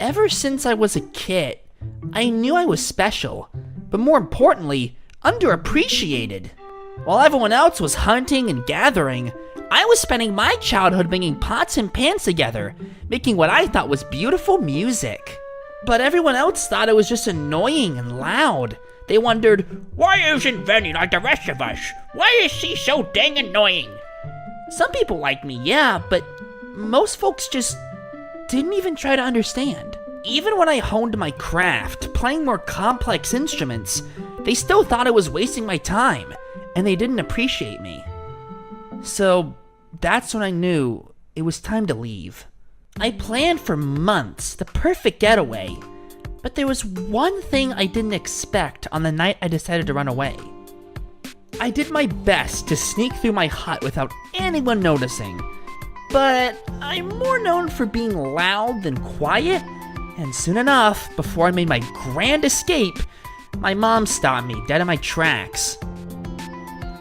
Ever since I was a kid, I knew I was special, but more importantly, underappreciated. While everyone else was hunting and gathering, I was spending my childhood banging pots and pans together, making what I thought was beautiful music. But everyone else thought it was just annoying and loud. They wondered, why isn't Veni like the rest of us? Why is she so dang annoying? Some people liked me, yeah, but most folks just didn't even try to understand. Even when I honed my craft, playing more complex instruments, they still thought I was wasting my time, and they didn't appreciate me. So that's when I knew it was time to leave. I planned for months the perfect getaway, but there was one thing I didn't expect on the night I decided to run away. I did my best to sneak through my hut without anyone noticing, but I'm more known for being loud than quiet, and soon enough, before I made my grand escape, my mom stopped me dead in my tracks.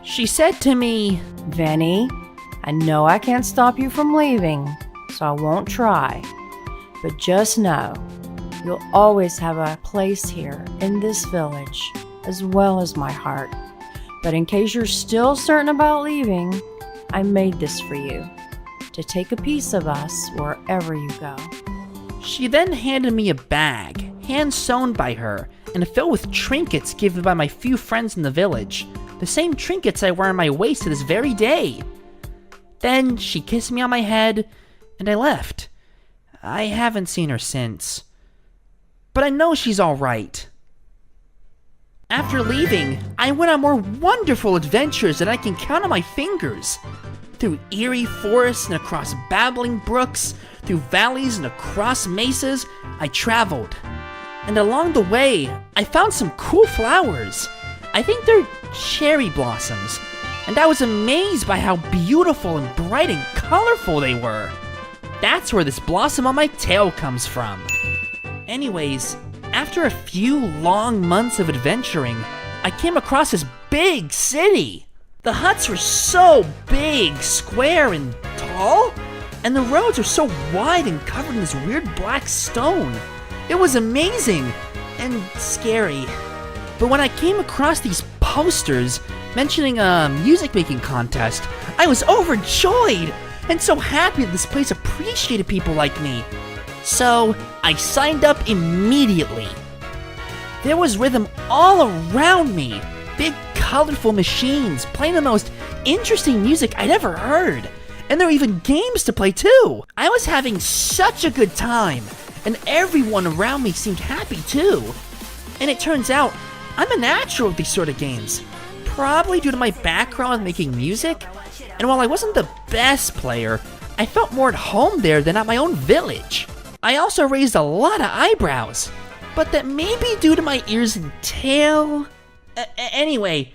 She said to me, Veni, I know I can't stop you from leaving, so I won't try. But just know, you'll always have a place here in this village, as well as my heart. But in case you're still certain about leaving, I made this for you, to take a piece of us wherever you go. She then handed me a bag, hand-sewn by her, and filled with trinkets given by my few friends in the village, the same trinkets I wear on my waist to this very day. Then she kissed me on my head, and I left. I haven't seen her since. But I know she's alright. After leaving, I went on more wonderful adventures than I can count on my fingers. Through eerie forests and across babbling brooks, through valleys and across mesas, I traveled. And along the way, I found some cool flowers. I think they're cherry blossoms, and I was amazed by how beautiful and bright and colorful they were. That's where this blossom on my tail comes from. Anyways, after a few long months of adventuring, I came across this big city. The huts were so big, square, and tall, and the roads were so wide and covered in this weird black stone. It was amazing and scary. But when I came across these posters mentioning a music-making contest, I was overjoyed and so happy that this place appreciated people like me. So I signed up immediately. There was rhythm all around me, big colorful machines playing the most interesting music I'd ever heard, and there were even games to play too. I was having such a good time, and everyone around me seemed happy too. And it turns out, I'm a natural at these sort of games, probably due to my background with making music, and while I wasn't the best player, I felt more at home there than at my own village. I also raised a lot of eyebrows, but that may be due to my ears and tail. Anyway,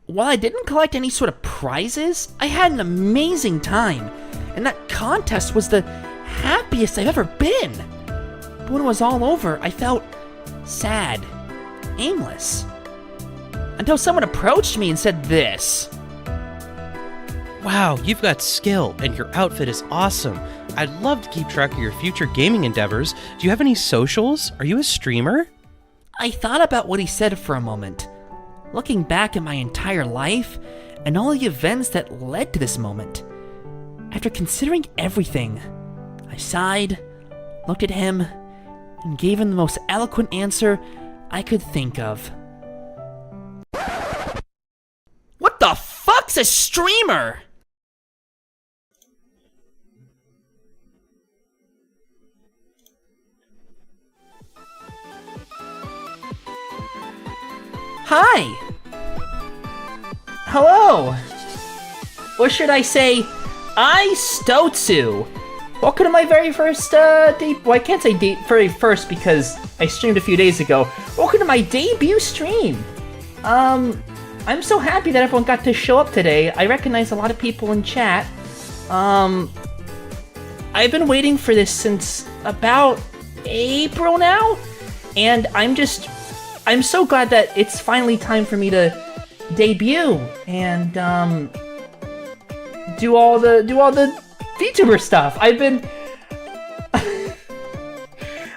while I didn't collect any sort of prizes, I had an amazing time, and that contest was the happiest I've ever been. But when it was all over, I felt sad, aimless, until someone approached me and said this. Wow, you've got skill, and your outfit is awesome. I'd love to keep track of your future gaming endeavors. Do you have any socials? Are you a streamer? I thought about what he said for a moment, looking back at my entire life and all the events that led to this moment. After considering everything, I sighed, looked at him, and gave him the most eloquent answer I could think of. What the fuck's a streamer? Hi! Hello! Or should I say, Aistoatsu! Welcome to my very first, well, I can't say very first because I streamed a few days ago. Welcome to my debut stream! I'm so happy that everyone got to show up today. I recognize a lot of people in chat. I've been waiting for this since about April now, and I'm so glad that it's finally time for me to debut and do all the VTuber stuff.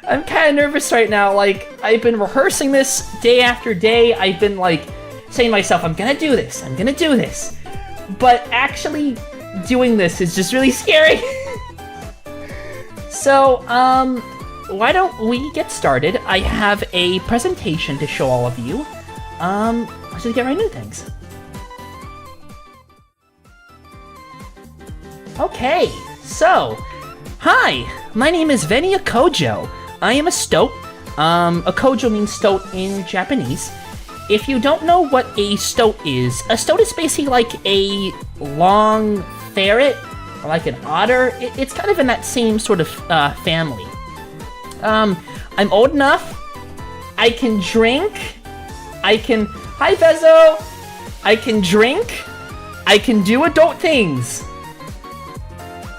I'm kind of nervous right now. Like, I've been rehearsing this day after day. I've been, like, saying to myself, I'm gonna do this. I'm gonna do this. But actually doing this is just really scary. So, why don't we get started? I have a presentation to show all of you. Let's just get right into things. Okay, so, hi, my name is Veni Okojo. I am a stoat. Okojo means stoat in Japanese. If you don't know what a stoat is basically like a long ferret, or like an otter. It's kind of in that same sort of family. I'm old enough. I can drink. Hi Vezo! I can drink. I can do adult things.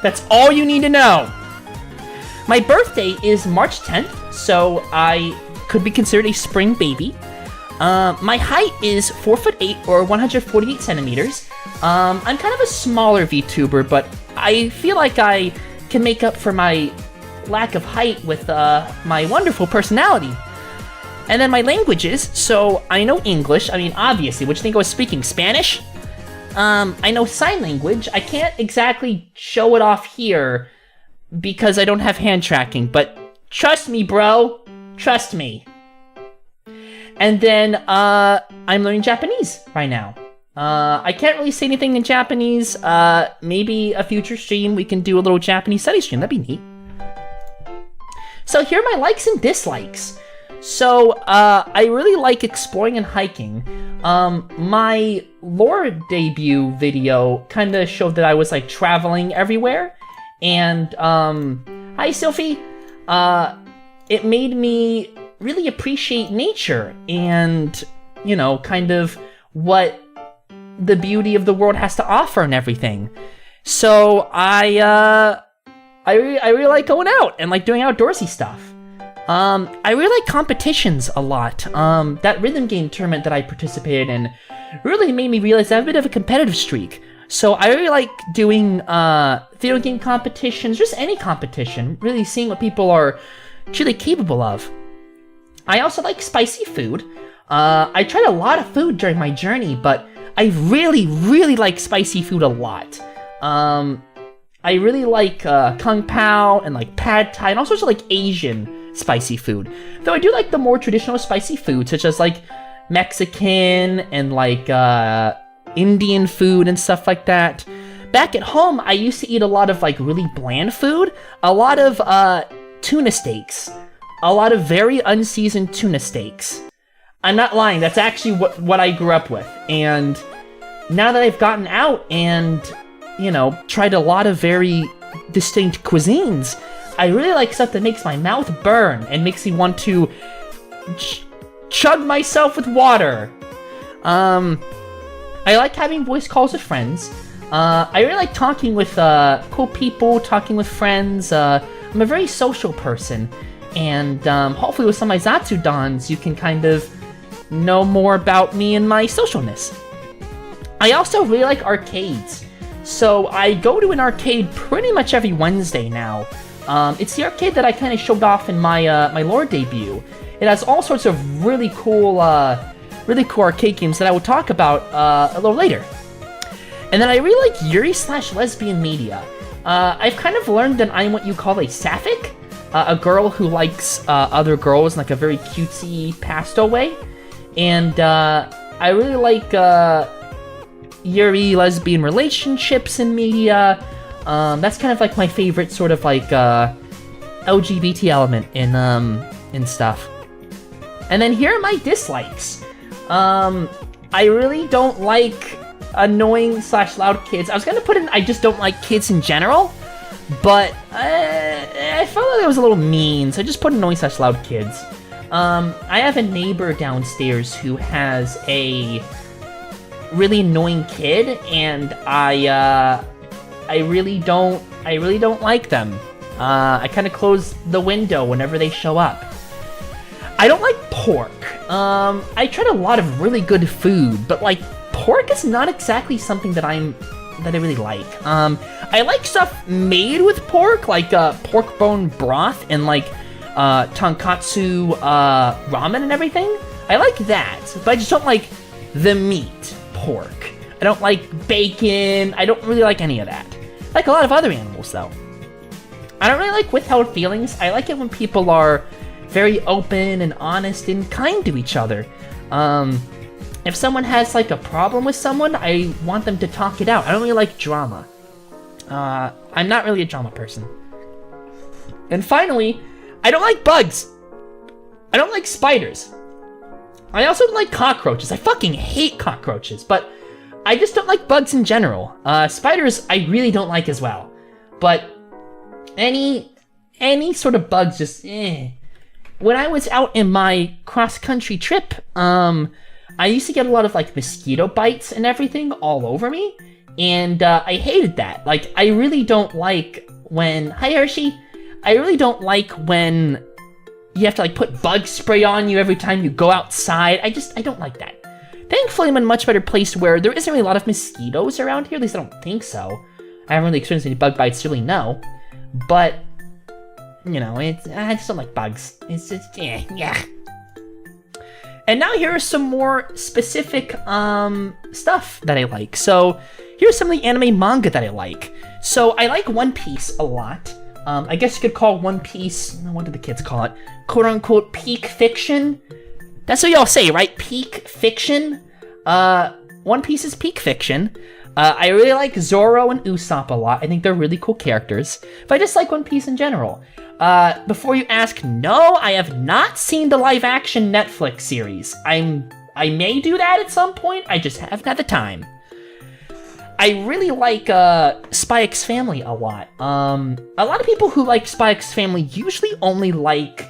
That's all you need to know. My birthday is March 10th, so I could be considered a spring baby. My height is 4'8" or 148 centimeters. I'm kind of a smaller VTuber, but I feel like I can make up for my lack of height with my wonderful personality. And then my languages, so I know English. I mean, obviously, would you think I was speaking Spanish? I know sign language. I can't exactly show it off here because I don't have hand tracking, but trust me, bro. Trust me. And then, I'm learning Japanese right now. I can't really say anything in Japanese. Maybe a future stream we can do a little Japanese study stream. That'd be neat. So here are my likes and dislikes. So, I really like exploring and hiking. My lore debut video kind of showed that I was, like, traveling everywhere. And, hi, Sophie. It made me really appreciate nature and, you know, kind of what the beauty of the world has to offer and everything. So, I really like going out and, like, doing outdoorsy stuff. I really like competitions a lot. That rhythm game tournament that I participated in really made me realize I have a bit of a competitive streak. So I really like doing video game competitions, just any competition, really seeing what people are truly capable of. I also like spicy food. I tried a lot of food during my journey, but I really, really like spicy food a lot. I really like Kung Pao and like Pad Thai and all sorts of like Asian spicy food. Though I do like the more traditional spicy food, such as like Mexican and like Indian food and stuff like that. Back at home, I used to eat a lot of like really bland food, a lot of tuna steaks, a lot of very unseasoned tuna steaks. I'm not lying, that's actually what I grew up with. And now that I've gotten out and, you know, tried a lot of very distinct cuisines, I really like stuff that makes my mouth burn and makes me want to chug myself with water. I like having voice calls with friends. I really like talking with cool people, talking with friends. I'm a very social person, and hopefully with some of my Zatsu Dons, you can kind of know more about me and my socialness. I also really like arcades. So I go to an arcade pretty much every Wednesday now. It's the arcade that I kind of showed off in my my lore debut. It has all sorts of really cool arcade games that I will talk about a little later. And then I really like Yuri/lesbian media. I've kind of learned that I'm what you call a sapphic, a girl who likes other girls in like a very cutesy pastel way. And I really like Yuri lesbian relationships in media. That's kind of like my favorite sort of like LGBT element in stuff. And then here are my dislikes. I really don't like annoying/loud kids. I was gonna put in I just don't like kids in general, but I felt like it was a little mean, so I just put annoying/loud kids. I have a neighbor downstairs who has a really annoying kid, and I really don't like them. I kind of close the window whenever they show up. I don't like pork. I tried a lot of really good food, but like pork is not exactly something that I really like. I like stuff made with pork, like pork bone broth and like tonkatsu ramen and everything. I like that, but I just don't like the meat pork. I don't like bacon. I don't really like any of that. I like a lot of other animals, though. I don't really like withheld feelings. I like it when people are very open and honest and kind to each other. If someone has like a problem with someone, I want them to talk it out. I don't really like drama. I'm not really a drama person. And finally, I don't like bugs. I don't like spiders. I also don't like cockroaches. I fucking hate cockroaches, but I just don't like bugs in general. Spiders, I really don't like as well. But any sort of bugs, just When I was out in my cross-country trip, I used to get a lot of like mosquito bites and everything all over me, and I hated that. Like, I really don't like when... Hi, Hershey. I really don't like when you have to like put bug spray on you every time you go outside. I don't like that. Thankfully, I'm in a much better place where there isn't really a lot of mosquitoes around here. At least I don't think so. I haven't really experienced any bug bites, really, no. But, you know, I just don't like bugs. It's just, yeah. And now here are some more specific stuff that I like. So here's some of the anime manga that I like. So I like One Piece a lot. I guess you could call One Piece, what do the kids call it? Quote unquote peak fiction. That's what y'all say, right? Peak fiction. One Piece is peak fiction. I really like Zoro and Usopp a lot. I think they're really cool characters. But I just like One Piece in general. Before you ask, no, I have not seen the live-action Netflix series. I may do that at some point, I just haven't had the time. I really like Spy X Family a lot. A lot of people who like Spy X Family usually only like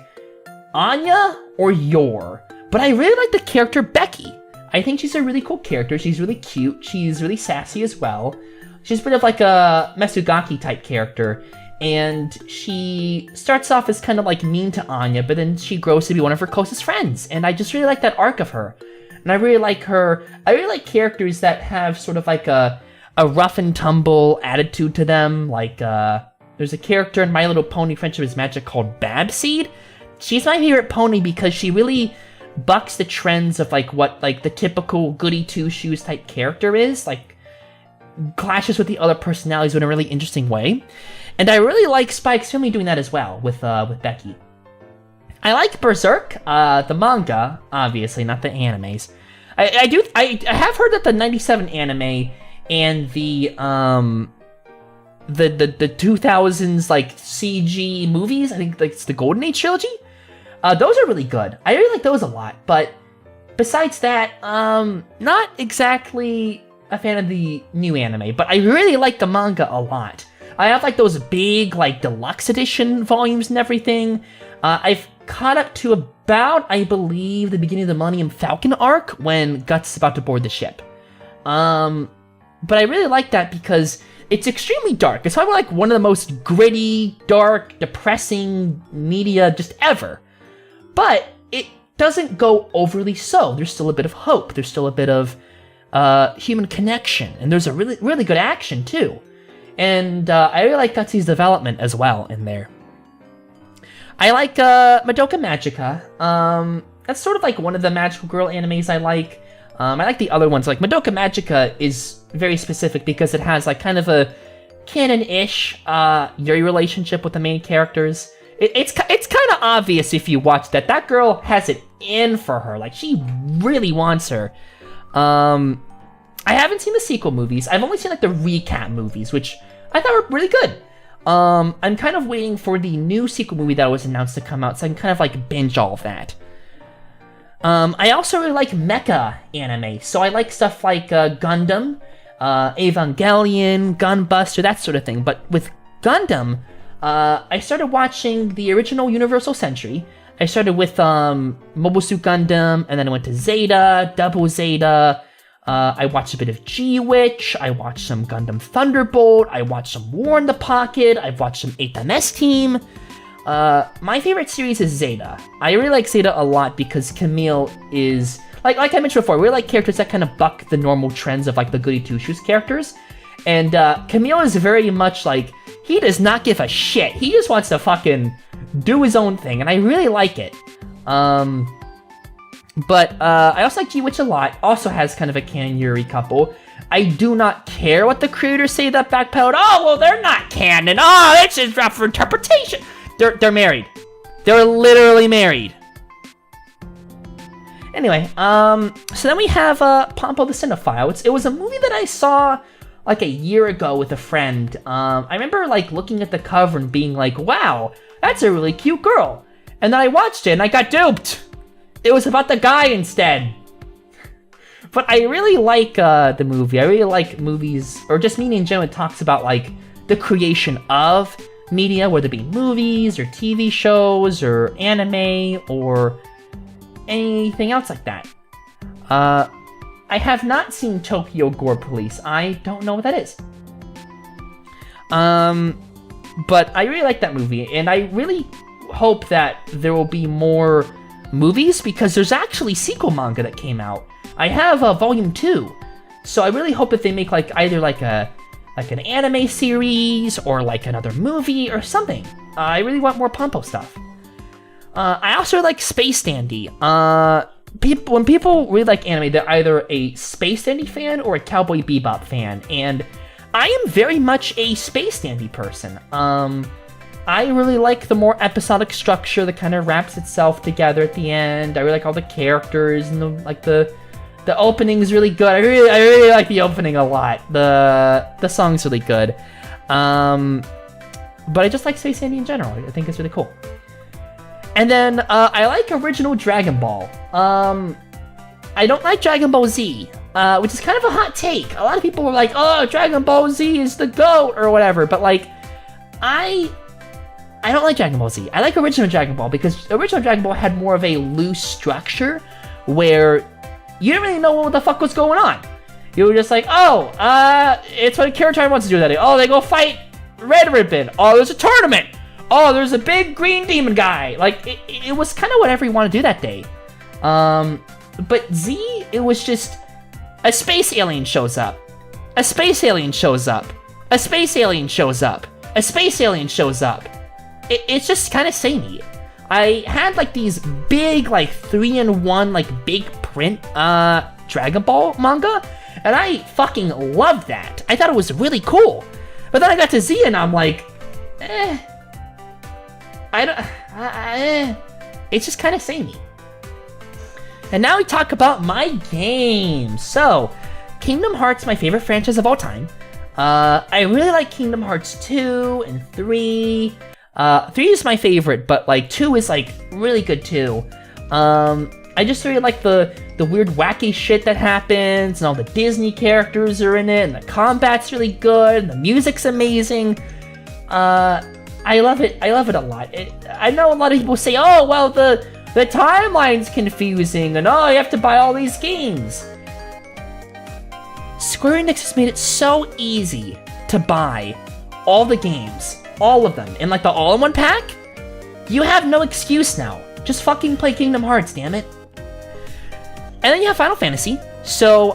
Anya or Yor, but I really like the character Becky. I think she's a really cool character. She's really cute. She's really sassy as well. She's a bit of like a Mesugaki type character. And she starts off as kind of like mean to Anya, but then she grows to be one of her closest friends. And I just really like that arc of her. And I really like her. I really like characters that have sort of like a rough and tumble attitude to them. Like, there's a character in My Little Pony Friendship is Magic called Backseat. She's my favorite pony because she really bucks the trends of like what like the typical goody two-shoes type character is. Like, clashes with the other personalities in a really interesting way. And I really like Spy X Family doing that as well with Becky. I like Berserk, the manga, obviously, not the animes. I have heard that the 97 anime and the 2000s like CG movies, I think like it's the Golden Age trilogy. Those are really good. I really like those a lot. But besides that, not exactly a fan of the new anime, but I really like the manga a lot. I have like those big like deluxe edition volumes and everything. I've caught up to about, I believe, the beginning of the Millennium Falcon arc when Guts is about to board the ship. But I really like that because it's extremely dark. It's probably like one of the most gritty, dark, depressing media just ever. But it doesn't go overly so. There's still a bit of hope. There's still a bit of human connection. And there's a really, really good action too. And I really like Gutsy's development as well in there. I like Madoka Magica. That's sort of like one of the magical girl animes I like. I like the other ones. Like Madoka Magica is very specific because it has like kind of a canon-ish Yuri relationship with the main characters. It's kind of obvious if you watch that girl has it in for her. Like, she really wants her. I haven't seen the sequel movies. I've only seen like the recap movies, which I thought were really good. I'm kind of waiting for the new sequel movie that was announced to come out, so I can kind of like binge all of that. I also really like mecha anime, so I like stuff like Gundam, Evangelion, Gunbuster, that sort of thing. But with Gundam, I started watching the original Universal Century. I started with Mobile Suit Gundam, and then I went to Zeta, Double Zeta. I watched a bit of G-Witch, I watched some Gundam Thunderbolt, I watched some War in the Pocket, I've watched some 8MS Team. My favorite series is Zeta. I really like Zeta a lot because Camille is, like I mentioned before, I really like characters that kind of buck the normal trends of like the goody two-shoes characters. And Camille is very much like, he does not give a shit. He just wants to fucking do his own thing, and I really like it. But I also like G-Witch a lot. Also has kind of a canon Yuri couple. I do not care what the creators say that backpedaled. Oh, well, they're not canon. Oh, it's just up for interpretation. They're married. They're literally married. Anyway, so then we have Pompo the Cinephile. It was a movie that I saw like a year ago with a friend. I remember like looking at the cover and being like, wow, that's a really cute girl. And then I watched it and I got duped. It was about the guy instead. But I really like the movie. I really like movies, or just media in general. It talks about like the creation of media, whether it be movies or TV shows or anime or anything else like that. I have not seen Tokyo Gore Police. I don't know what that is. But I really like that movie, and I really hope that there will be more movies, because there's actually sequel manga that came out. I have volume 2, so I really hope that they make like either like an anime series or like another movie or something. I really want more Pompo stuff. I also like Space Dandy. When people really like anime, they're either a Space Dandy fan or a Cowboy Bebop fan, and I am very much a Space Dandy person. I really like the more episodic structure that kind of wraps itself together at the end. I really like all the characters and the opening is really good. I really like the opening a lot. The song's really good. But I just like Space Dandy in general. I think it's really cool. And then I like original Dragon Ball. I don't like Dragon Ball Z, which is kind of a hot take. A lot of people were like, "Oh, Dragon Ball Z is the GOAT" or whatever. But like, I don't like Dragon Ball Z. I like original Dragon Ball because original Dragon Ball had more of a loose structure where you didn't really know what the fuck was going on. You were just like, oh, it's what a character wants to do that day. Oh, they go fight Red Ribbon. Oh, there's a tournament. Oh, there's a big green demon guy. Like, it was kind of whatever you want to do that day. But Z, it was just a space alien shows up. A space alien shows up. A space alien shows up. A space alien shows up. It's just kind of samey. I had like these big, like 3-in-1, like big print Dragon Ball manga, and I fucking loved that. I thought it was really cool. But then I got to Z and I'm like, it's just kind of samey. And now we talk about my games. So, Kingdom Hearts, my favorite franchise of all time. I really like Kingdom Hearts 2 and 3. 3 is my favorite, but like 2 is like really good too. I just really like the weird wacky shit that happens, and all the Disney characters are in it, and the combat's really good, and the music's amazing. I love it a lot. I know a lot of people say, oh, well, the timeline's confusing, and oh, you have to buy all these games. Square Enix has made it so easy to buy all the games. All of them, in like the all-in-one pack. You have no excuse now. Just fucking play Kingdom Hearts, damn it. And then you have Final Fantasy. So,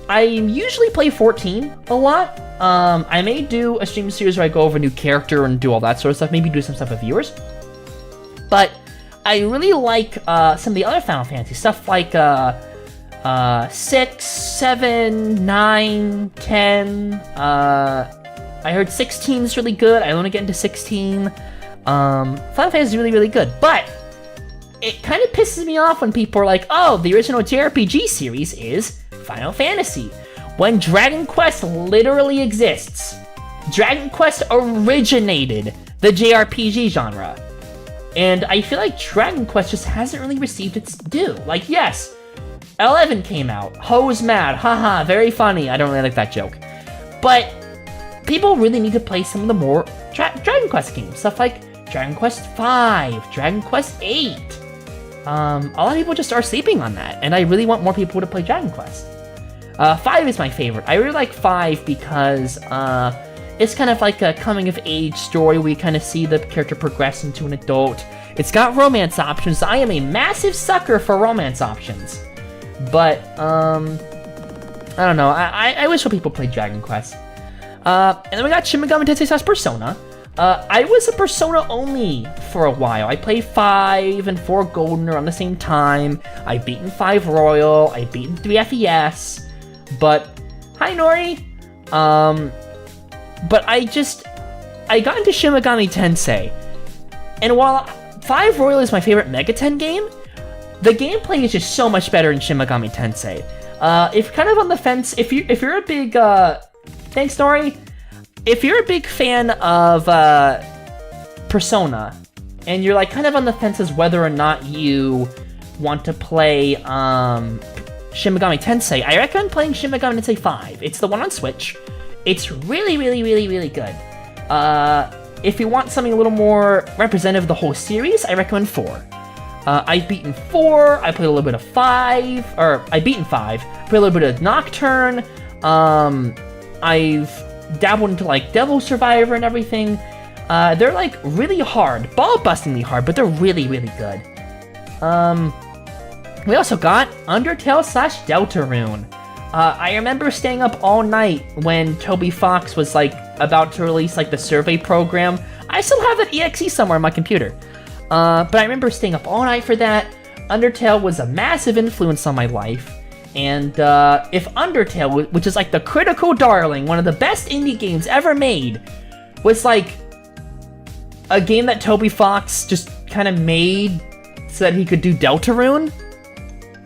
I usually play 14 a lot. I may do a stream series where I go over a new character and do all that sort of stuff. Maybe do some stuff with viewers. But I really like some of the other Final Fantasy stuff, like 6, 7, 9, 10. I heard 16 is really good. I want to get into 16. Final Fantasy is really, really good. But it kind of pisses me off when people are like, oh, the original JRPG series is Final Fantasy, when Dragon Quest literally exists. Dragon Quest originated the JRPG genre. And I feel like Dragon Quest just hasn't really received its due. Like, yes, 11 came out. Ho's mad. Haha, very funny. I don't really like that joke. But people really need to play some of the more Dragon Quest games. Stuff like Dragon Quest V, Dragon Quest 8. A lot of people just are sleeping on that, and I really want more people to play Dragon Quest. 5 is my favorite. I really like 5 because it's kind of like a coming-of-age story where you kind of see the character progress into an adult. It's got romance options. I am a massive sucker for romance options. But, I don't know. I wish more people played Dragon Quest. And then we got Shin Megami Tensei / Persona. I was a Persona only for a while. I played 5 and 4 Golden around the same time. I beaten 5 Royal. I beaten 3 FES. But, hi Nori. But I got into Shin Megami Tensei. And while 5 Royal is my favorite Megaten game, the gameplay is just so much better in Shin Megami Tensei. If you're kind of on the fence, if you're a big, thanks Nori. If you're a big fan of Persona, and you're like kind of on the fence as whether or not you want to play Shin Megami Tensei, I recommend playing Shin Megami Tensei 5. It's the one on Switch. It's really, really, really, really good. If you want something a little more representative of the whole series, I recommend 4. I've beaten 4, I played a little bit of 5, or I've beaten 5, played a little bit of Nocturne, I've dabbled into like Devil Survivor and everything. They're like really hard, ball-bustingly hard, but they're really, really good. We also got Undertale / Deltarune. I remember staying up all night when Toby Fox was like about to release like the survey program. I still have that EXE somewhere on my computer. But I remember staying up all night for that. Undertale was a massive influence on my life. And if Undertale, which is like the critical darling, one of the best indie games ever made, was like a game that Toby Fox just kind of made so that he could do Deltarune,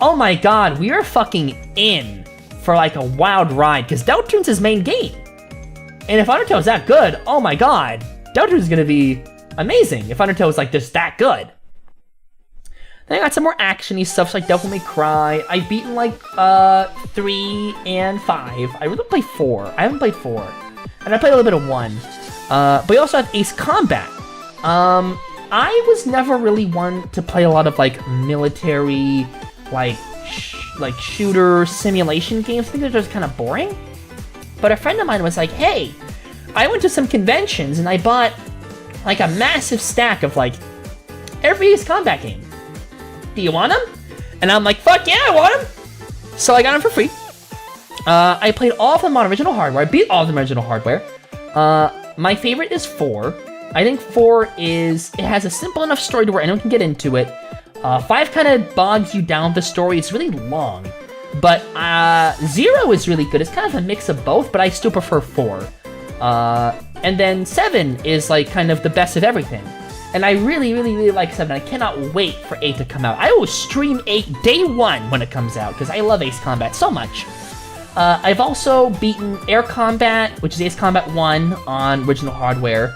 oh my god, we are fucking in for like a wild ride, because Deltarune's his main game. And if Undertale's that good, oh my god, Deltarune's gonna be amazing if Undertale was like just that good. Then I got some more actiony stuff like Devil May Cry. I've beaten like 3 and 5. I really play 4. I haven't played 4. And I played a little bit of 1. But we also have Ace Combat. I was never really one to play a lot of like military, like shooter simulation games. I think they're just kind of boring. But a friend of mine was like, hey, I went to some conventions and I bought like a massive stack of like every Ace Combat game. Do you want them? And I'm like, fuck yeah, I want them. So I got them for free. I played all of them on original hardware. I beat all of them on original hardware. My favorite is 4. I think 4 it has a simple enough story to where anyone can get into it. 5 kind of bogs you down with the story. It's really long. But 0 is really good. It's kind of a mix of both, but I still prefer 4. And then 7 is like kind of the best of everything. And I really, really, really like 7. I cannot wait for 8 to come out. I will stream 8 day 1 when it comes out, because I love Ace Combat so much. I've also beaten Air Combat, which is Ace Combat 1 on original hardware.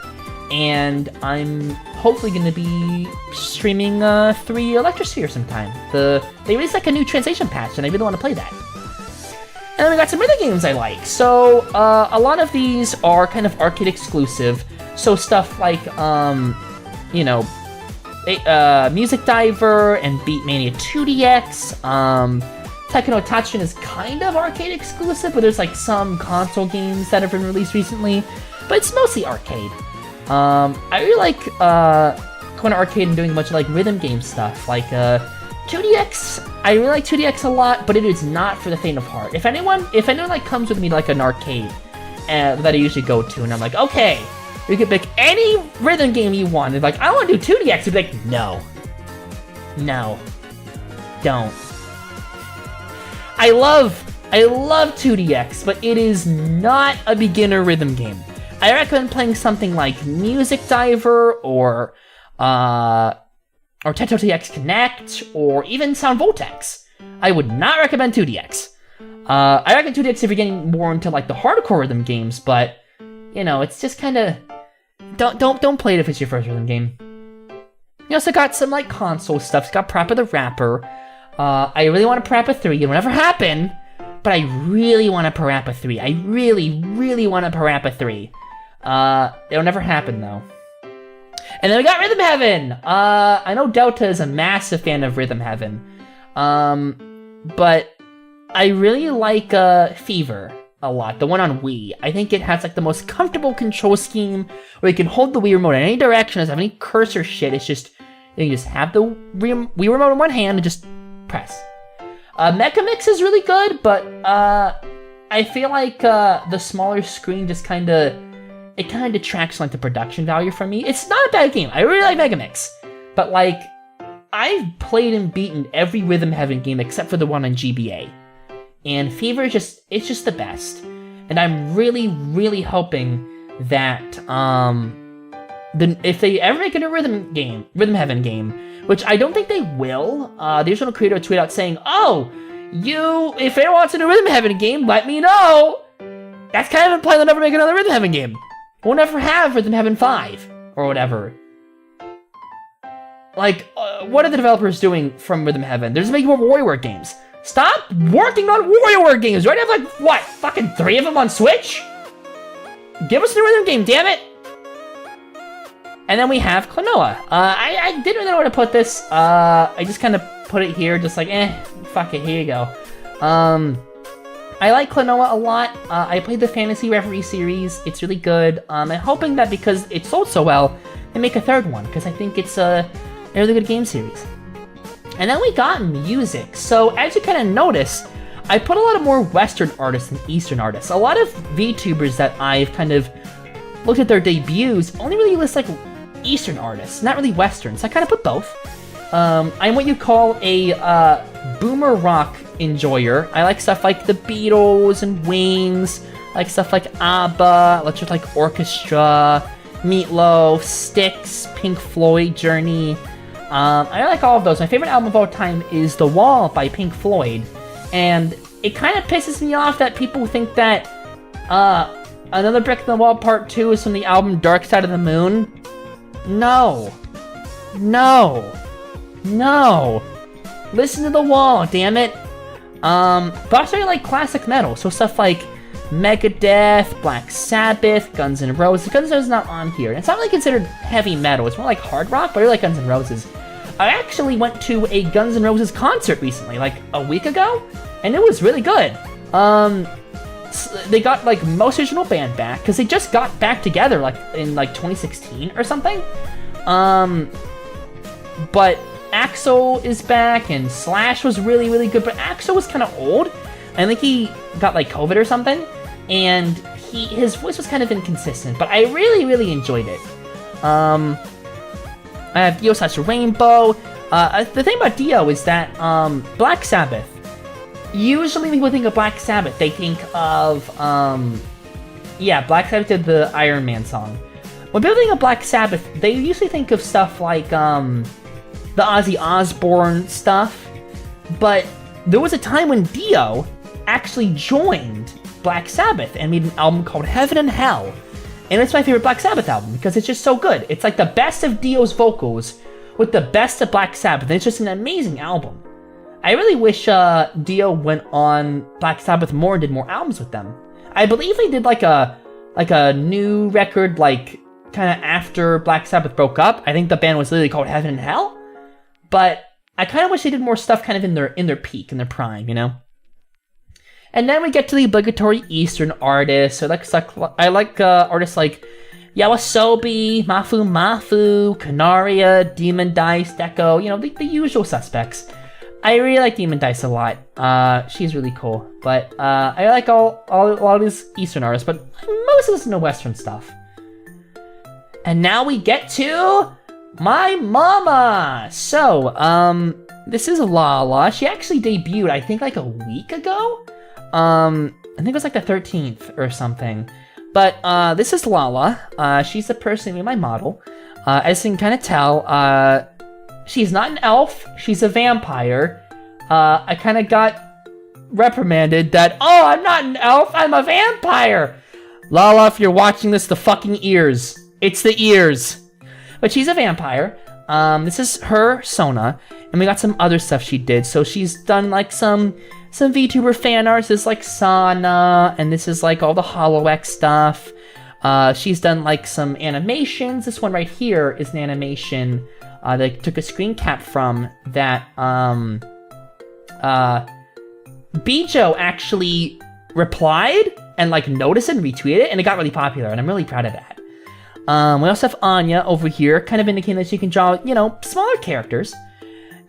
And I'm hopefully going to be streaming 3 Electrosphere sometime. They released like a new translation patch, and I really want to play that. And then we got some other games I like. So a lot of these are kind of arcade exclusive. So stuff like, you know, Music Diver and Beatmania 2DX. Tekken no Tatsujin is kind of arcade exclusive, but there's like some console games that have been released recently. But it's mostly arcade. I really like going to arcade and doing a bunch of like rhythm game stuff, like 2DX. I really like 2DX a lot, but it is not for the faint of heart. If anyone like comes with me to like an arcade that I usually go to, and I'm like, okay, you can pick any rhythm game you want, and like, I want to do 2DX, you'd be like, no, don't. I love 2DX, but it is not a beginner rhythm game. I recommend playing something like Music Diver or Teto TX Connect or even Sound Voltex. I would not recommend 2DX. I recommend 2DX if you're getting more into like the hardcore rhythm games, but you know, it's just kind of don't play it if it's your first rhythm game. You also got some like console stuff. It's got Parappa the Rapper. I really want a Parappa 3. It'll never happen, but I really want a Parappa 3. I really, really want a Parappa 3. It'll never happen though. And then we got Rhythm Heaven! I know Delta is a massive fan of Rhythm Heaven. But I really like Fever a lot, the one on Wii. I think it has like the most comfortable control scheme where you can hold the Wii remote in any direction, doesn't have any cursor shit. It's just, you can just have the Wii remote in one hand and just press. Mecha Mix is really good, but I feel like the smaller screen just kind of it kind of detracts like the production value from me. It's not a bad game. I really like Megamix, but like I've played and beaten every Rhythm Heaven game except for the one on GBA, and Fever is just the best. And I'm really hoping that if they ever make it a Rhythm Heaven game, which I don't think they will, the original creator tweeted out saying, "Oh, if anyone wants a new Rhythm Heaven game, let me know." That's kind of implied they'll never make another Rhythm Heaven game. We'll never have Rhythm Heaven 5 or whatever. Like, what are the developers doing from Rhythm Heaven? They're just making more WarioWare games. Stop working on WarioWare games. You already have like, what, fucking 3 of them on Switch? Give us the Rhythm game, damn it. And then we have Klonoa. I didn't really know where to put this. I just kind of put it here, just like, fuck it, here you go. I like Klonoa a lot. I played the Fantasy Reverie series. It's really good. I'm hoping that because it sold so well, they make a third one, because I think it's a really good game series. And then we got music. So as you kind of notice, I put a lot of more Western artists than Eastern artists. A lot of VTubers that I've kind of looked at their debuts only really list like Eastern artists, not really Western. So I kind of put both. I'm what you call a boomer rock enjoyer. I like stuff like the Beatles and Wings, I like stuff like ABBA, let's just like Orchestra, Meatloaf, Styx, Pink Floyd, Journey. I like all of those. My favorite album of all time is The Wall by Pink Floyd, and it kind of pisses me off that people think that Another Brick in the Wall Part 2 is from the album Dark Side of the Moon. No. Listen to The Wall, damn it. But I also like classic metal, so stuff like Megadeth, Black Sabbath, Guns N' Roses. Guns N' Roses is not on here. It's not really considered heavy metal. It's more like hard rock, but I really like Guns N' Roses. I actually went to a Guns N' Roses concert recently, like a week ago, and it was really good. They got like most original band back, because they just got back together like in like 2016 or something. But Axl is back, and Slash was really good, but Axl was kind of old. I think he got like COVID or something, and his voice was kind of inconsistent, but I really enjoyed it. I have Dio / Rainbow. The thing about Dio is that Black Sabbath, usually when people think of Black Sabbath, they think of Black Sabbath did the Iron Man song. When people think of Black Sabbath, they usually think of stuff like the Ozzy Osbourne stuff, but there was a time when Dio actually joined Black Sabbath and made an album called Heaven and Hell, and it's my favorite Black Sabbath album because it's just so good. It's like the best of Dio's vocals with the best of Black Sabbath, and it's just an amazing album. I really wish Dio went on Black Sabbath more and did more albums with them. I believe they did like a new record like kind of after Black Sabbath broke up. I think the band was literally called Heaven and Hell. But I kind of wish they did more stuff kind of in their peak, in their prime, you know? And then we get to the obligatory Eastern artists. So I like artists like Yawasobi, Mafu, Canaria, Demon Dice, Deco, you know, the usual suspects. I really like Demon Dice a lot. She's really cool. But I like a lot of these Eastern artists, but most of listen to Western stuff. And now we get to my mama. So, this is Lala. She actually debuted, I think, like a week ago. I think it was like the 13th or something. But this is Lala. She's the person who made my model. As you can kind of tell, she's not an elf. She's a vampire. I kind of got reprimanded that, oh, I'm not an elf. I'm a vampire. Lala, if you're watching this, the fucking ears. It's the ears. But she's a vampire. This is her Sona, and we got some other stuff she did. So she's done like some VTuber fan art. This is like Sana, and this is like all the HoloX stuff. She's done like some animations. This one right here is an animation they took a screen cap from that Bijo actually replied and like noticed and retweeted it, and it got really popular, and I'm really proud of that. We also have Anya over here, kind of indicating that she can draw, you know, smaller characters.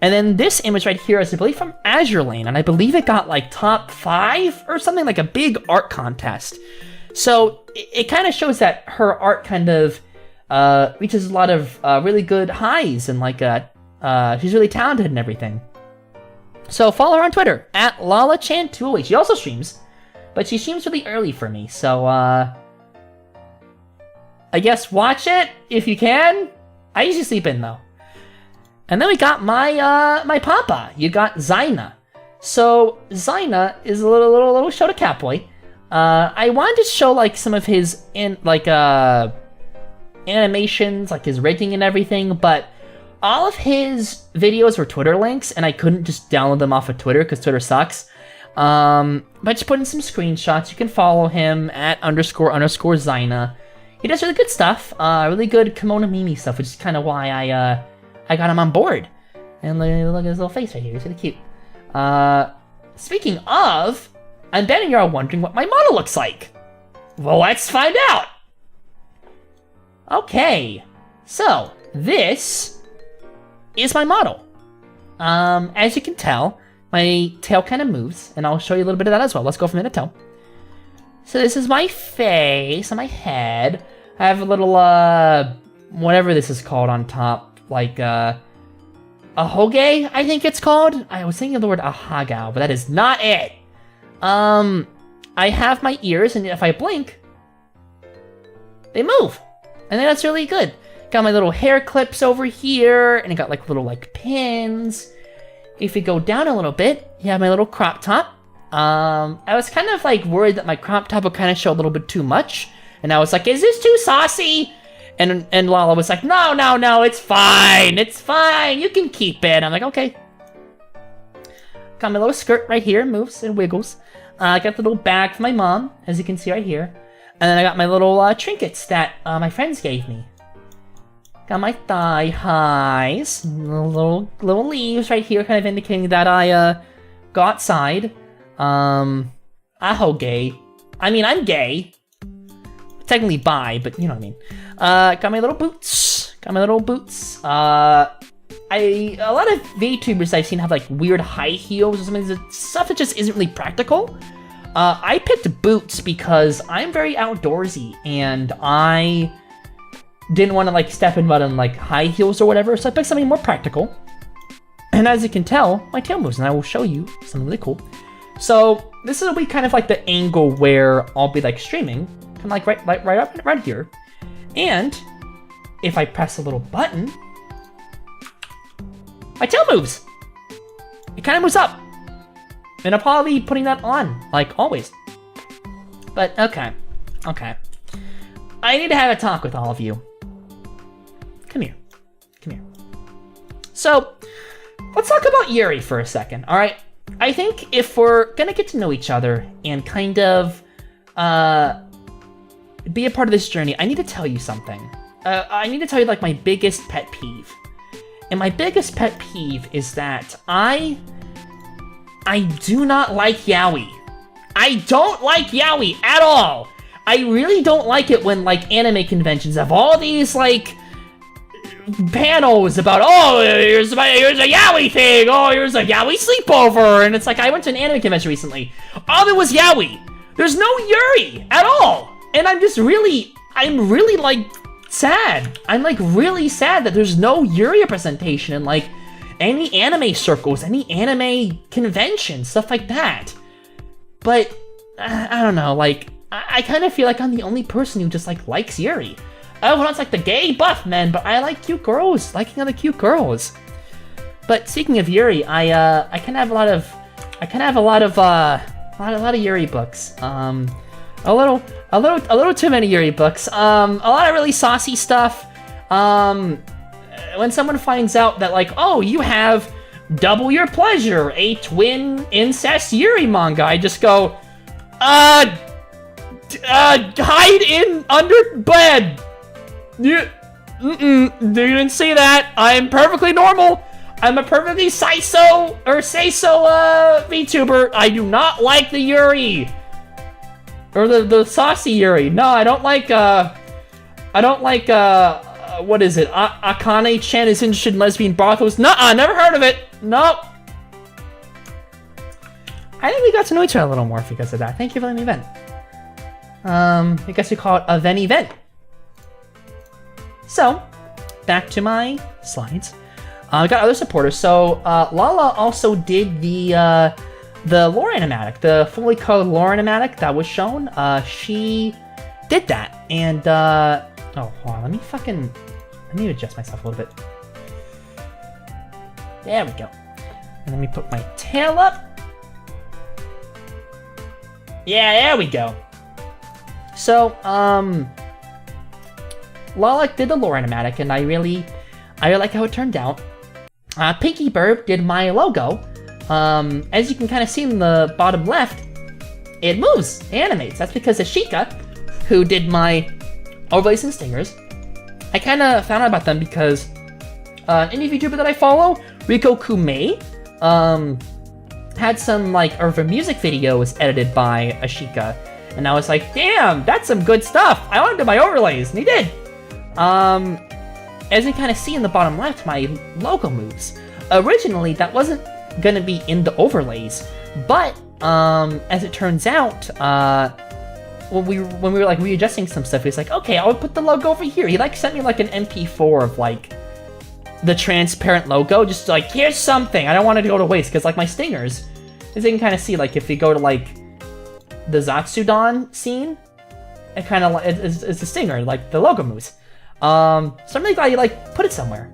And then this image right here is, I believe, from Azure Lane, and I believe it got like top 5 or something, like a big art contest. So it kind of shows that her art kind of reaches a lot of really good highs, and like she's really talented and everything. So follow her on Twitter at LalaChan208. She also streams, but she streams really early for me. So I guess watch it if you can. I usually sleep in though. And then we got my papa. You got Zyna. So Zyna is a little Shota Catboy. I wanted to show like some of his animations, like his rigging and everything, but all of his videos were Twitter links, and I couldn't just download them off of Twitter because Twitter sucks. But I just put in some screenshots. You can follow him at __ Zyna. He does really good stuff, really good kimono mimi stuff, which is kind of why I got him on board. And look at his little face right here. He's really cute. Speaking of, I'm betting you're all wondering what my model looks like. Well, let's find out. Okay, so this is my model. As you can tell, my tail kind of moves, and I'll show you a little bit of that as well. Let's go from head to toe. So this is my face on my head. I have a little, whatever this is called on top, like, a hoge, I think it's called. I was thinking of the word ahagao, but that is not it. I have my ears, and if I blink, they move. And that's really good. Got my little hair clips over here, and I got like little like pins. If you go down a little bit, you have my little crop top. I was kind of like worried that my crop top would kind of show a little bit too much, and I was like, is this too saucy? And Lala was like, no, it's fine, you can keep it. I'm like, okay. Got my little skirt right here, moves and wiggles. I got the little bag for my mom, as you can see right here. And then I got my little trinkets that my friends gave me. Got my thigh highs, little leaves right here, kind of indicating that I go outside. Aho gay. I mean, I'm gay. Technically bi, but you know what I mean. Got my little boots. A lot of VTubers I've seen have like weird high heels or something, stuff that just isn't really practical. I picked boots because I'm very outdoorsy, and I didn't want to like step in mud on like high heels or whatever, so I picked something more practical. And as you can tell, my tail moves, and I will show you something really cool. So this will be kind of like the angle where I'll be like streaming, kind of like right up right here. And if I press a little button, my tail moves. It kind of moves up. And I'll probably be putting that on, like always. But okay. I need to have a talk with all of you. Come here. So, let's talk about Yuri for a second, alright? I think if we're gonna get to know each other and kind of be a part of this journey, I need to tell you something. I need to tell you like my biggest pet peeve. And my biggest pet peeve is that I do not like yaoi. I don't like yaoi at all. I really don't like it when like anime conventions have all these like panels about, oh, here's a yaoi thing, oh, here's a yaoi sleepover, and it's like, I went to an anime convention recently. All of it was yaoi. There's no yuri at all. And I'm really like sad. I'm like really sad that there's no yuri representation in like any anime circles, any anime conventions, stuff like that. But I don't know, like I kind of feel like I'm the only person who just like likes yuri. Everyone else like the gay buff men, but I like cute girls, liking other cute girls. But speaking of yuri, I kind of have a lot of yuri books. A little too many yuri books. A lot of really saucy stuff. When someone finds out that like, oh, you have Double Your Pleasure, a twin incest yuri manga, I just go, hide in under bed. You didn't see that. I'm perfectly normal. I'm a perfectly say-so VTuber. I do not like the yuri. Or the saucy yuri. No, I don't like, what is it? Akane-chan is interested in lesbian brothels. Nuh-uh, never heard of it. Nope. I think we got to know each other a little more because of that. Thank you for letting me vent. I guess we call it a Veni event. So, back to my slides. I got other supporters. So, Lala also did the lore animatic, the fully colored lore animatic that was shown. She did that, and oh, hold on, let me adjust myself a little bit. There we go. And let me put my tail up. Yeah, there we go. So, Lala did the lore animatic, and I really like how it turned out. Pinky Bird did my logo. As you can kind of see in the bottom left, it moves, it animates. That's because Ashika, who did my overlays and stingers, I kind of found out about them because an indie VTuber that I follow, Riko Kume, had some of her music videos edited by Ashika, and I was like, damn, that's some good stuff. I want to do my overlays, and he did. As you kind of see in the bottom left, my logo moves. Originally, that wasn't gonna be in the overlays, but as it turns out, when we were readjusting some stuff, he was like, okay, I'll put the logo over here. He sent me an MP4 of the transparent logo, just here's something. I don't want it to go to waste, because my stingers, as you can kind of see, if you go to the Zatsudan scene, it kind of it's a stinger, the logo moves. So I'm really glad you put it somewhere.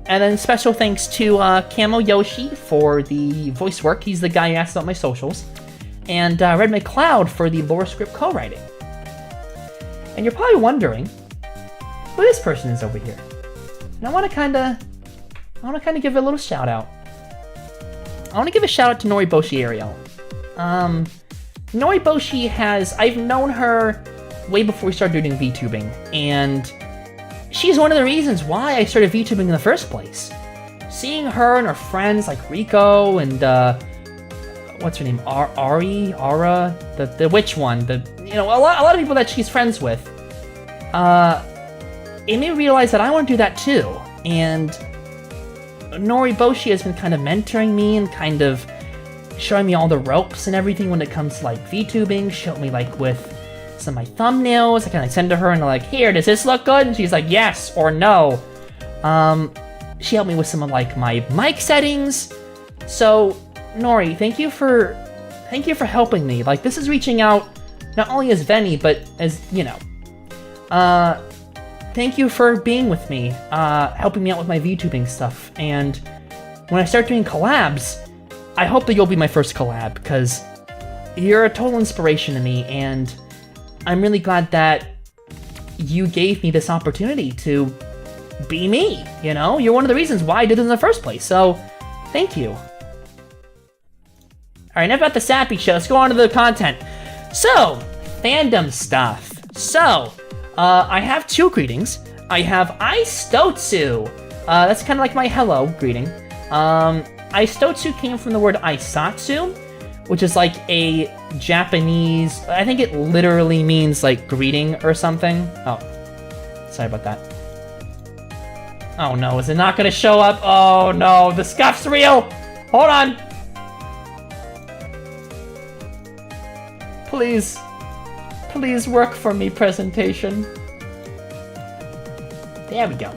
And then special thanks to Camo Yoshi for the voice work. He's the guy who asked about my socials. And Red McCloud for the lore script co-writing. And you're probably wondering who this person is over here. And I want to kind of give a little shout out. I want to give a shout out to Nori Bosi Ariel. Nori Bosi I've known her way before we started doing VTubing, and she's one of the reasons why I started VTubing in the first place. Seeing her and her friends like Rico and what's her name, Ara, the witch one, a lot of people that she's friends with. It made me realize that I want to do that too. And Nori Bosi has been kind of mentoring me and kind of showing me all the ropes and everything when it comes to VTubing. Showed me with some of my thumbnails. I kind of send to her and here, does this look good? And she's like, yes or no. She helped me with some of my mic settings. So Nori, thank you for helping me. This is reaching out not only as Veni, but as thank you for being with me, helping me out with my VTubing stuff. And when I start doing collabs, I hope that you'll be my first collab, because you're a total inspiration to me, and I'm really glad that you gave me this opportunity to be me, You're one of the reasons why I did it in the first place, so thank you. Alright, enough about the sappy show, let's go on to the content. So, fandom stuff. So, I have two greetings. I have Aistoatsu. That's kind of my hello greeting. Aistoatsu came from the word Aistoatsu, which is a Japanese, I think it literally means greeting or something. Oh, sorry about that. Oh no, is it not gonna show up? Oh no, the scuff's real! Hold on! Please work for me, presentation. There we go.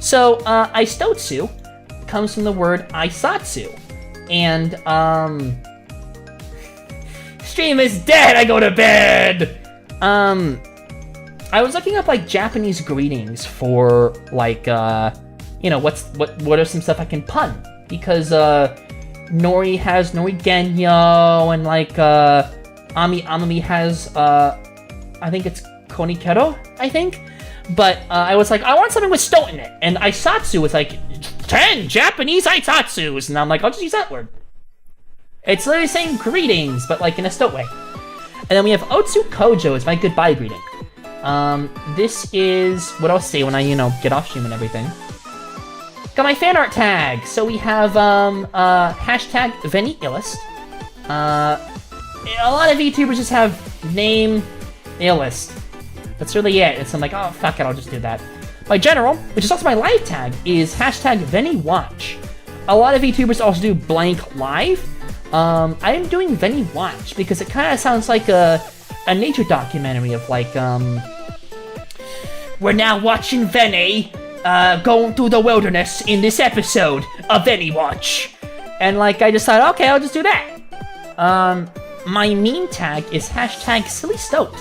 So, Aistoatsu comes from the word Aisatsu. And, stream is dead, I go to bed! I was looking up, Japanese greetings for, what are some stuff I can pun? Because, Nori has Nori Genyo, and, Amami has, I think it's Konikero, I think? But, I was I want something with Stoat in it, and Aisatsu was 10 Japanese Aisatsus, and I'm I'll just use that word. It's literally saying greetings, but in a Stoat way. And then we have Otsu Kojo is my goodbye greeting. This is what I'll say when I, get off stream and everything. Got my fan art tag. So we have, hashtag Veni Illust. A lot of VTubers just have name Illust. That's really it. It's I'm oh, fuck it, I'll just do that. My general, which is also my live tag, is hashtag Veni Watch. A lot of VTubers also do blank live. I'm doing Veni Watch because it kind of sounds like a a nature documentary of like, we're now watching Veni, going through the wilderness in this episode of Veni Watch. And like, I just thought, okay, I'll just do that. My meme tag is hashtag silly stoat.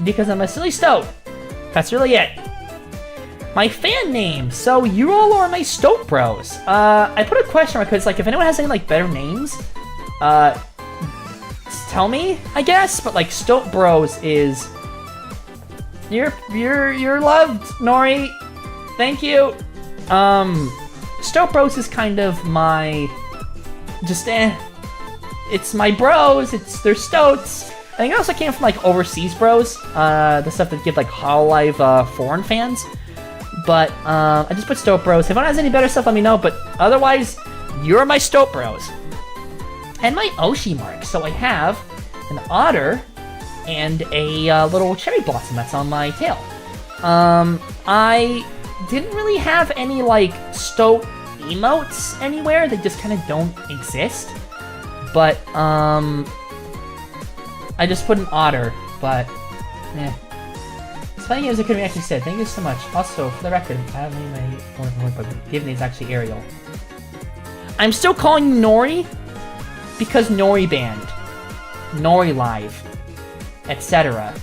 Because I'm a silly stoat. That's really it. My fan name. So you all are my Stoat Bros. I put a question mark because like if anyone has any like better names, tell me, I guess. But like Stoat Bros is you're loved, Nori. Thank you. Stoat Bros is kind of my it's my bros. They're stoats. I think it also came from like overseas bros, the stuff that give like Hololive foreign fans. But I just put Stoat Bros. If anyone has any better stuff, let me know. But otherwise, you're my Stoat Bros. And my Oshi mark. So I have an otter and a little cherry blossom that's on my tail. I didn't really have any like Stoat emotes anywhere. They just kind of don't exist. But I just put an otter. But Funny as it could have actually said, thank you so much. Also, for the record, I don't need my one, but given it's actually Ariel. I'm still calling you Nori because Nori Band, Nori Live, etc.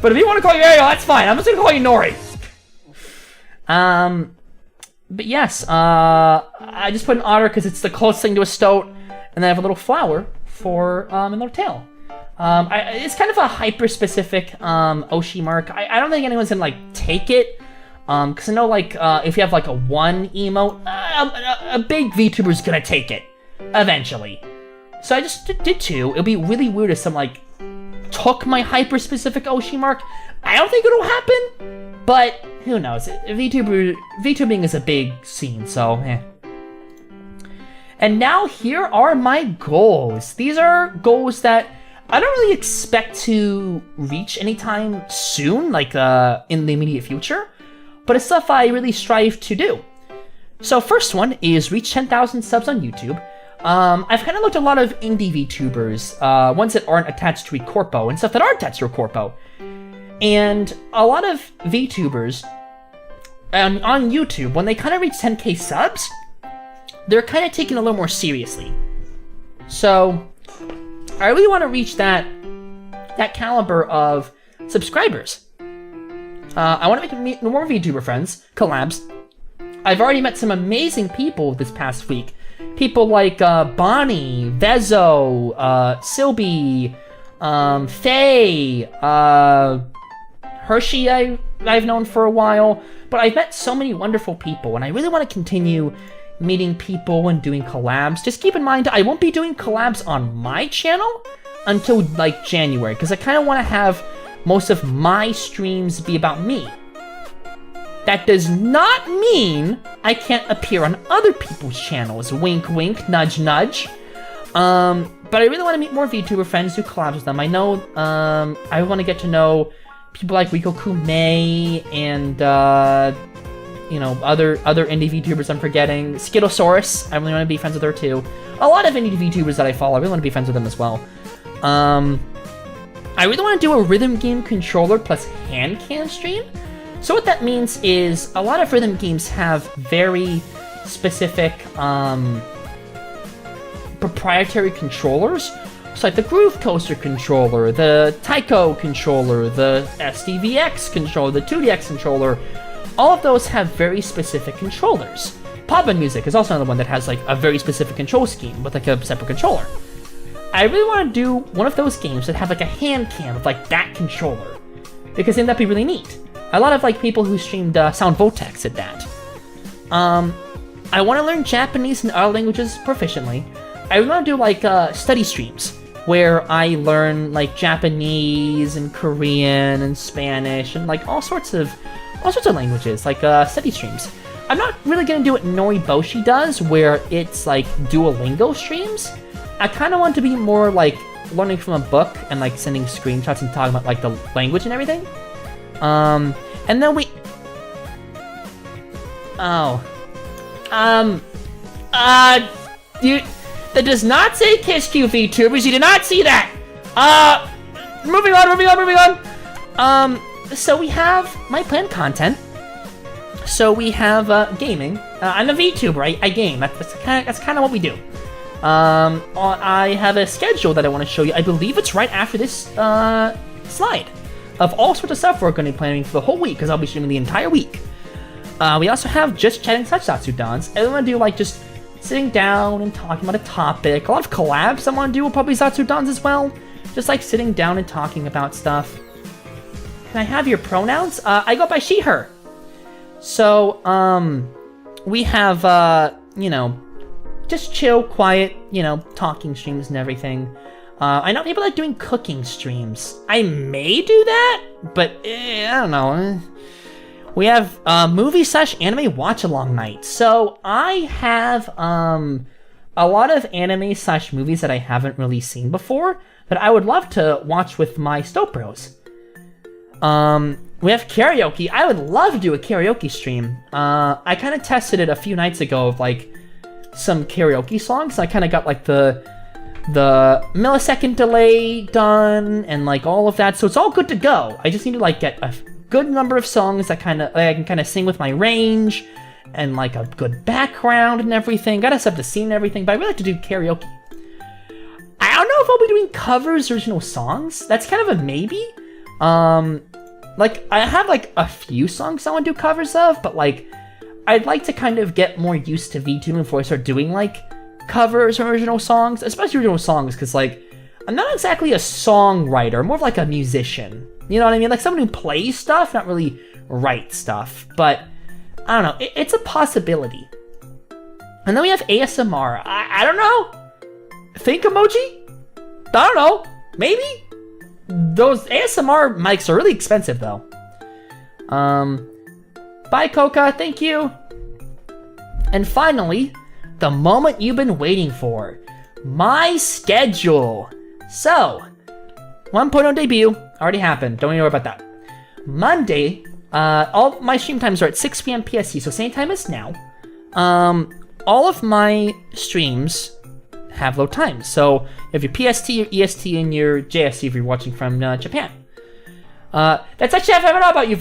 But if you want to call you Ariel, that's fine. I'm just gonna call you Nori. But yes, I just put an otter because it's the closest thing to a stoat, and then I have a little flower for a little tail. It's kind of a hyper-specific Oshi mark. I don't think anyone's gonna like take it, because I know like if you have like a one emote, a big VTuber's gonna take it eventually. So I just did two. It'll be really weird if some like took my hyper-specific Oshi mark. I don't think it'll happen, but who knows? VTubing is a big scene, so And now here are my goals. These are goals that I don't really expect to reach anytime soon, like in the immediate future, but it's stuff I really strive to do. So first one is reach 10,000 subs on YouTube. I've kind of looked at a lot of indie VTubers, ones that aren't attached to a corpo and stuff that are attached to a corpo. And a lot of VTubers on YouTube, when they kind of reach 10k subs, they're kind of taken a little more seriously. So I really want to reach that caliber of subscribers. I want to meet more VTuber friends, collabs. I've already met some amazing people this past week. People like Bonnie, Vezo, Silby, Faye, Hershey I've known for a while. But I've met so many wonderful people, and I really want to continue meeting people and doing collabs. Just keep in mind, I won't be doing collabs on my channel until like January, because I kind of want to have most of my streams be about me. That does not mean I can't appear on other people's channels. Wink, wink, nudge, nudge. But I really want to meet more VTuber friends, do collabs with them. I know I want to get to know people like Rico Kume and you know, other indie VTubers I'm forgetting. Skittlesaurus, I really want to be friends with her too. A lot of indie VTubers that I follow, I really want to be friends with them as well. I really want to do a rhythm game controller plus hand cam stream. So what that means is a lot of rhythm games have very specific proprietary controllers. So like the Groove Coaster controller, the Taiko controller, the SDVX controller, the 2DX controller. All of those have very specific controllers. Pop Music is also another one that has like a very specific control scheme with like a separate controller. I really want to do one of those games that have like a hand cam of like that controller, because I think that'd be really neat. A lot of like people who streamed Sound Vortex did that. I want to learn Japanese and other languages proficiently. I really want to do like study streams where I learn like Japanese and Korean and Spanish and like all sorts of languages, like study streams. I'm not really gonna do what Nori Bosi does, where it's like Duolingo streams. I kind of want to be more like learning from a book and like sending screenshots and talking about like the language and everything. And then That does not say Kiss Q VTubers. You did not see that. Moving on. So we have my planned content. So we have gaming. I'm a VTuber. I game. That's kind of what we do. I have a schedule that I want to show you. I believe it's right after this slide of all sorts of stuff we're going to be planning for the whole week, because I'll be streaming the entire week. We also have just chatting Satsu Dons. I want to do like just sitting down and talking about a topic. A lot of collabs I want to do with probably Satsu Dons as well. Just like sitting down and talking about stuff. Can I have your pronouns? I go by she, her. So, we have, just chill, quiet, talking streams and everything. I know people like doing cooking streams. I may do that, but I don't know. We have movie/anime watch-along night. So I have a lot of anime/movies that I haven't really seen before, but I would love to watch with my stoatbros. We have karaoke. I would love to do a karaoke stream. I kind of tested it a few nights ago of like some karaoke songs. I kind of got like the millisecond delay done and like all of that, so it's all good to go. I just need to like get a good number of songs that I can kind of sing with my range and like a good background and everything. Gotta set the scene and everything, but I really like to do karaoke. I don't know if I'll be doing covers, original songs. That's kind of a maybe. Like I have like a few songs I want to do covers of, but like I'd like to kind of get more used to VTubing before I start doing like covers or original songs, especially original songs, because like I'm not exactly a songwriter, I'm more of like a musician. You know what I mean? Like someone who plays stuff, not really writes stuff. But I don't know, it's a possibility. And then we have ASMR. I don't know. Think emoji? I don't know. Maybe? Those ASMR mics are really expensive though. Bye Coca, thank you. And finally, the moment you've been waiting for. My schedule. So, 1.0 debut already happened. Don't even worry about that. Monday, all my stream times are at 6 p.m. PST, so same time as now. All of my streams have low times. So, if your PST, your EST, and your JST if you're watching from Japan. That's actually I found out about you,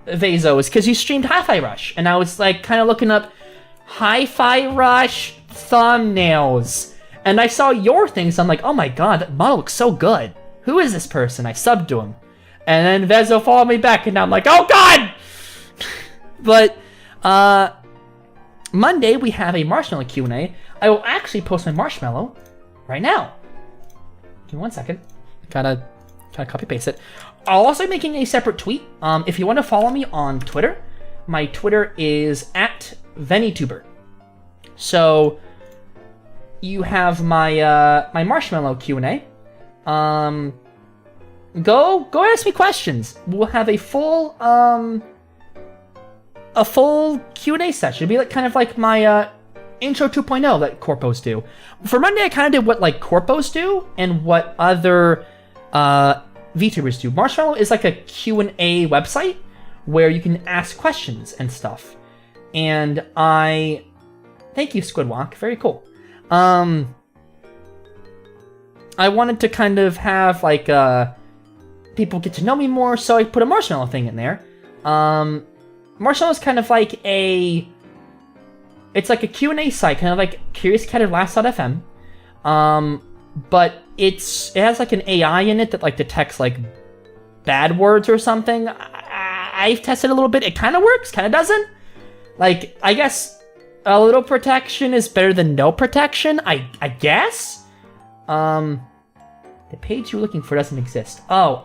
Vazo, is because you streamed Hi-Fi Rush, and I was like kind of looking up Hi-Fi Rush thumbnails, and I saw your things. I'm like, oh my god, that model looks so good. Who is this person? I subbed to him, and then Vezo followed me back, and now I'm like, oh god. But Monday we have a marshmallow Q&A. I will actually post my marshmallow right now. Give me 1 second. Gotta copy paste it. I'll also be making a separate tweet. If you want to follow me on Twitter, my Twitter is at Veni Okojo. So you have my my marshmallow Q&A. Go ask me questions. We'll have a full Q&A session. It'll be like kind of like my intro 2.0 that corpos do. For Monday, I kind of did what like corpos do and what other VTubers do. Marshmallow is like a Q&A website where you can ask questions and stuff. And thank you, Squidwalk. Very cool. I wanted to kind of have like people get to know me more, so I put a marshmallow thing in there. Marshmallow is kind of like it's like a Q&A site, kind of like Curious Cat or Last.fm. But it has like an AI in it that like detects like bad words or something. I've tested a little bit. It kind of works, kind of doesn't. Like, I guess a little protection is better than no protection, I guess? The page you were looking for doesn't exist. Oh,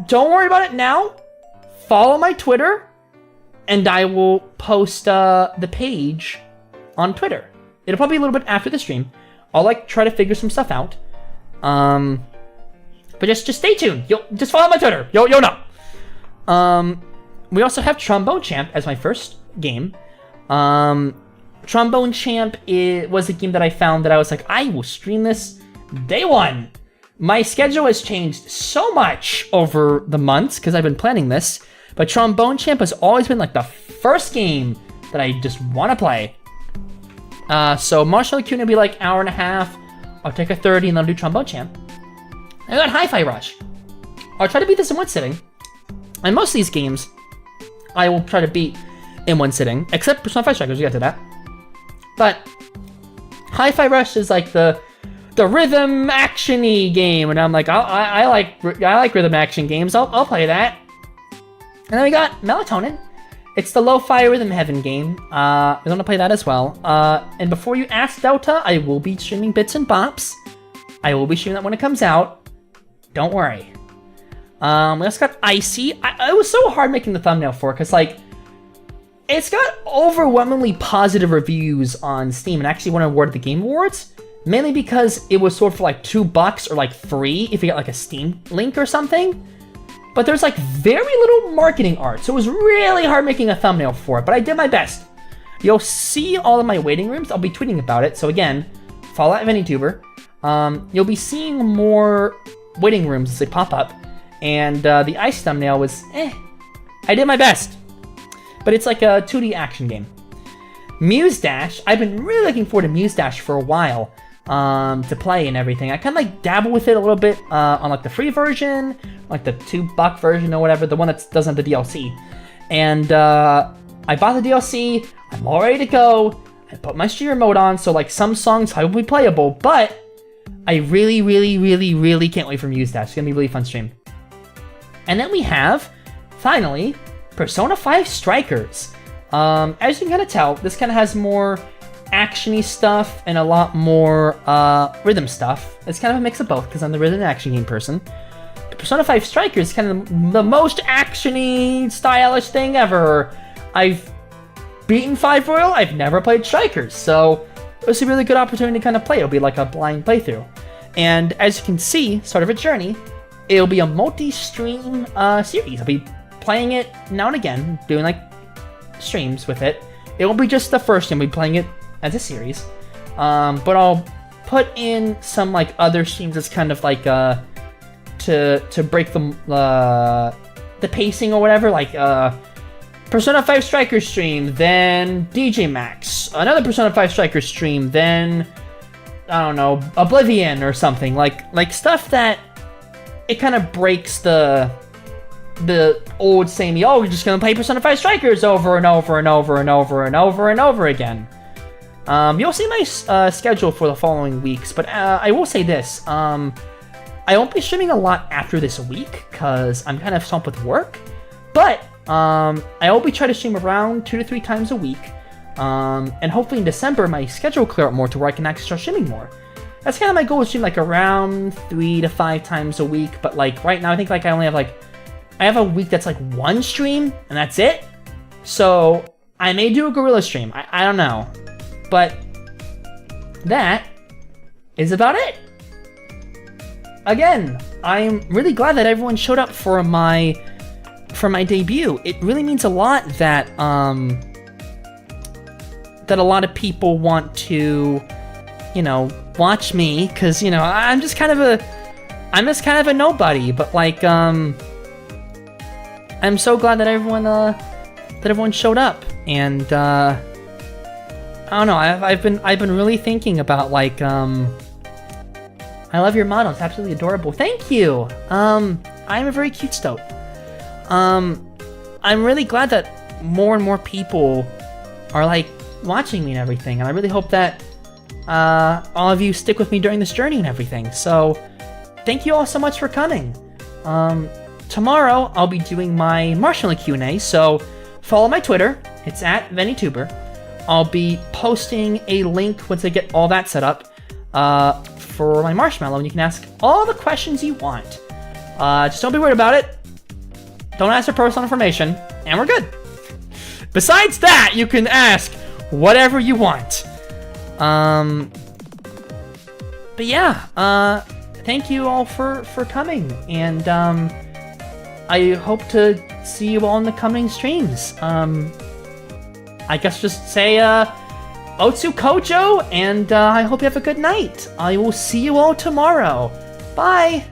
don't worry about it now. Follow my Twitter, and I will post the page on Twitter. It'll probably be a little bit after the stream. I'll like try to figure some stuff out. But just stay tuned. You'll just follow my Twitter. You'll know. We also have Trombone Champ as my first game. Trombone Champ was a game that I found that I was like, I will stream this day one. My schedule has changed so much over the months because I've been planning this, but Trombone Champ has always been like the first game that I just want to play. So Marshall Q will be like hour and a half. I'll take a 30 and then I'll do Trombone Champ. I got Hi-Fi Rush. I'll try to beat this in one sitting. And most of these games, I will try to beat in one sitting, except Persona 5 Strikers, we got to that. But Hi-Fi Rush is like the rhythm action-y game, and I'm like, I like rhythm action games. I'll play that. And then we got Melatonin. It's the lo-fi rhythm heaven game. I'm gonna play that as well. And before you ask Delta, I will be streaming Bits and Bops. I will be streaming that when it comes out. Don't worry. We also got Icy. It was so hard making the thumbnail for it, because like, it's got overwhelmingly positive reviews on Steam and actually won an award at the Game Awards. Mainly because it was sold for like $2 or like free if you got like a Steam link or something. But there's like very little marketing art, so it was really hard making a thumbnail for it, but I did my best. You'll see all of my waiting rooms. I'll be tweeting about it. So again, follow at Veni Okojo. You'll be seeing more waiting rooms as they pop up. And the Ice thumbnail was I did my best. But it's like a 2D action game. Muse Dash, I've been really looking forward to Muse Dash for a while. To play and everything. I kind of like dabble with it a little bit on like the free version, like the $2 version or whatever, the one that doesn't have the DLC. And I bought the DLC, I'm all ready to go, I put my streamer mode on, so like some songs will be playable, but I really, really, really, really can't wait for Muse Dash. It's gonna be a really fun stream. And then we have, finally, Persona 5 Strikers. As you can kind of tell, this kind of has more action-y stuff and a lot more rhythm stuff. It's kind of a mix of both because I'm the rhythm and action game person. But Persona 5 Strikers is kind of the most action-y, stylish thing ever. I've beaten 5 Royal, I've never played Strikers, so it's a really good opportunity to kind of play. It'll be like a blind playthrough. And as you can see, start of a journey, it'll be a multi-stream series. I'll be playing it now and again, doing like streams with it. It won't be just the first game, I'll be playing it as a series, but I'll put in some like other streams as kind of like to break the pacing or whatever, like Persona 5 Strikers stream, then DJ Max, another Persona 5 Strikers stream, then I don't know, Oblivion or something, like stuff that it kind of breaks the old same, oh, we're just gonna play Persona 5 Strikers over and over and over and over and over and over again. You'll see my schedule for the following weeks, but I will say this, I won't be streaming a lot after this week, because I'm kind of swamped with work, but I will be trying to stream around 2 to 3 times a week, and hopefully in December my schedule will clear up more to where I can actually start streaming more. That's kind of my goal, to stream like around 3 to 5 times a week, but like right now I think like I only have like, I have a week that's like 1 stream, and that's it, so I may do a gorilla stream, I don't know. But that is about it. Again, I'm really glad that everyone showed up for my debut. It really means a lot that that a lot of people want to, you know, watch me, because you know I'm just kind of a nobody. But like I'm so glad that everyone showed up, and I don't know. I've been really thinking about like I love your model. It's absolutely adorable. Thank you. I'm a very cute stoat. I'm really glad that more and more people are like watching me and everything, and I really hope that all of you stick with me during this journey and everything. So thank you all so much for coming. Tomorrow I'll be doing my Marshmallow Q&A, so follow my Twitter. It's at Veni Okojo. I'll be posting a link once I get all that set up for my marshmallow, and you can ask all the questions you want. Just don't be worried about it. Don't ask for personal information, and we're good. Besides that, you can ask whatever you want. But yeah, thank you all for coming, and I hope to see you all in the coming streams. I guess just say, Otsu Kojo, and I hope you have a good night. I will see you all tomorrow. Bye!